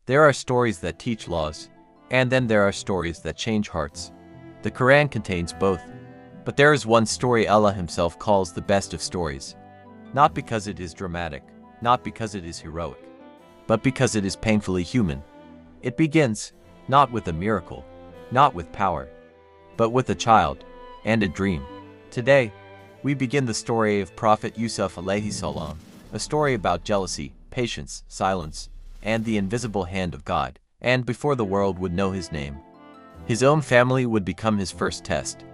There are stories that teach laws, and then there are stories that change hearts. The Quran contains both. But there is one story Allah himself calls the best of stories. Not because it is dramatic, not because it is heroic, but because it is painfully human. It begins, not with a miracle, not with power, but with a child and a dream. Today, we begin the story of Prophet Yusuf alayhi salam, a story about jealousy, patience, silence, and the invisible hand of God. And before the world would know his name, his own family would become his first test.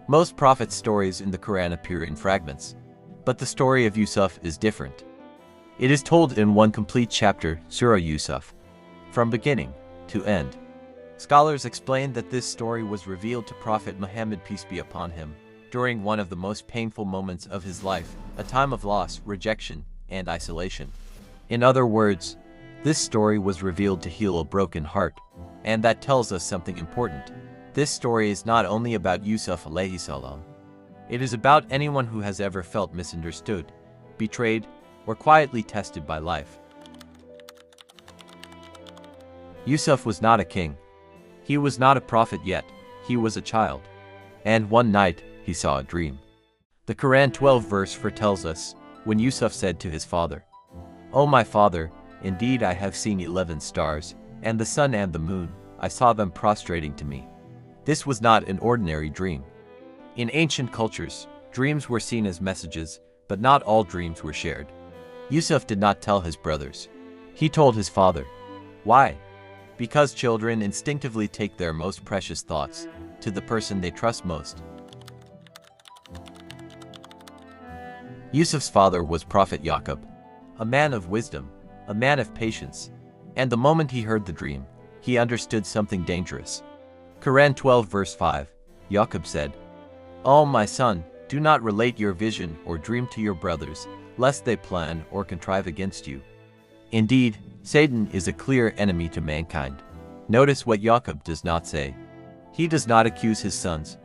Most prophet stories in the Quran appear in fragments, but the story of Yusuf is different. It is told in one complete chapter, Surah Yusuf, from beginning to end. Scholars explain that this story was revealed to Prophet Muhammad, peace be upon him, during one of the most painful moments of his life, a time of loss, rejection, and isolation. In other words, this story was revealed to heal a broken heart, and that tells us something important. This story is not only about Yusuf alayhi salam. It is about anyone who has ever felt misunderstood, betrayed, or quietly tested by life. Yusuf was not a king. He was not a prophet yet. He was a child. And one night, he saw a dream. The Quran 12 verse foretells us, when Yusuf said to his father, "O my father, indeed I have seen 11 stars, and the sun and the moon, I saw them prostrating to me." This was not an ordinary dream. In ancient cultures, dreams were seen as messages, but not all dreams were shared. Yusuf did not tell his brothers. He told his father. Why? Because children instinctively take their most precious thoughts to the person they trust most. Yusuf's father was Prophet Yaqub, a man of wisdom, a man of patience, and the moment he heard the dream, he understood something dangerous. Quran 12 verse 5, Yaqub said, "O my son, do not relate your vision or dream to your brothers, lest they plan or contrive against you. Indeed, Satan is a clear enemy to mankind." Notice what Yaqub does not say. He does not accuse his sons.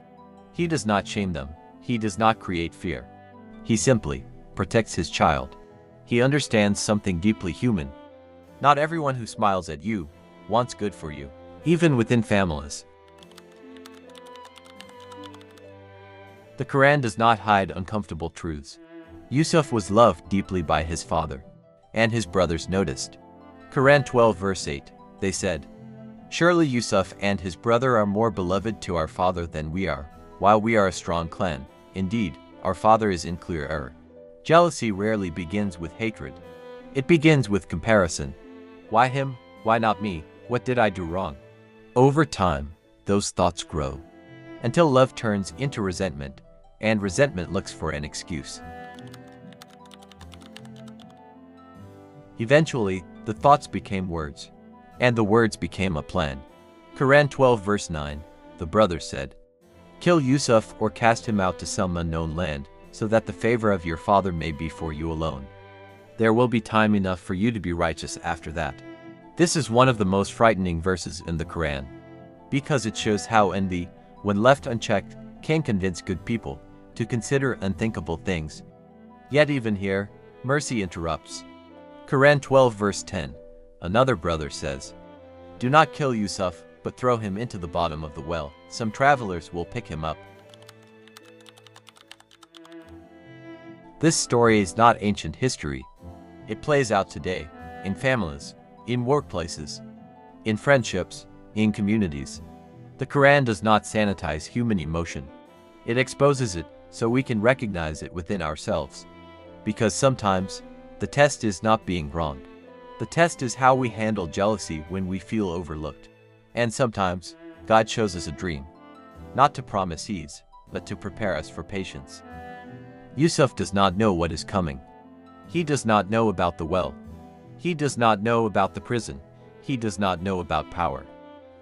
He does not shame them. He does not create fear. He simply protects his child. He understands something deeply human. Not everyone who smiles at you wants good for you, even within families. The Quran does not hide uncomfortable truths. Yusuf was loved deeply by his father, and his brothers noticed. Quran 12 verse 8, they said, "Surely Yusuf and his brother are more beloved to our father than we are, while we are a strong clan. Indeed, our father is in clear error." Jealousy rarely begins with hatred. It begins with comparison. Why him? Why not me? What did I do wrong? Over time, those thoughts grow, until love turns into resentment, and resentment looks for an excuse. Eventually, the thoughts became words, and the words became a plan. Quran 12 verse 9, the brothers said, "Kill Yusuf or cast him out to some unknown land, so that the favor of your father may be for you alone. There will be time enough for you to be righteous after that." This is one of the most frightening verses in the Quran, because it shows how envy, when left unchecked, can convince good people to consider unthinkable things. Yet even here, mercy interrupts. Quran 12 verse 10, another brother says, "Do not kill Yusuf, but throw him into the bottom of the well. Some travelers will pick him up." This story is not ancient history. It plays out today, in families, in workplaces, in friendships, in communities. The Quran does not sanitize human emotion. It exposes it so we can recognize it within ourselves. Because sometimes, the test is not being wronged. The test is how we handle jealousy when we feel overlooked. And sometimes, God shows us a dream, not to promise ease, but to prepare us for patience. Yusuf does not know what is coming. He does not know about the well. He does not know about the prison. He does not know about power.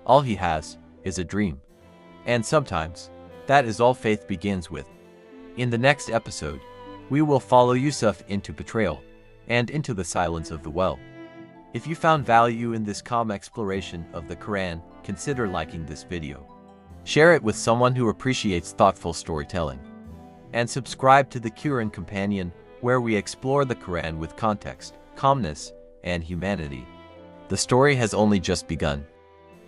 All he has is a dream. And sometimes, that is all faith begins with. In the next episode, we will follow Yusuf into betrayal and into the silence of the well. If you found value in this calm exploration of the Quran, consider liking this video. Share it with someone who appreciates thoughtful storytelling. And subscribe to the Quran Companion, where we explore the Quran with context, calmness, and humanity. The story has only just begun.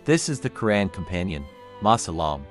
This is the Quran Companion. Ma salam.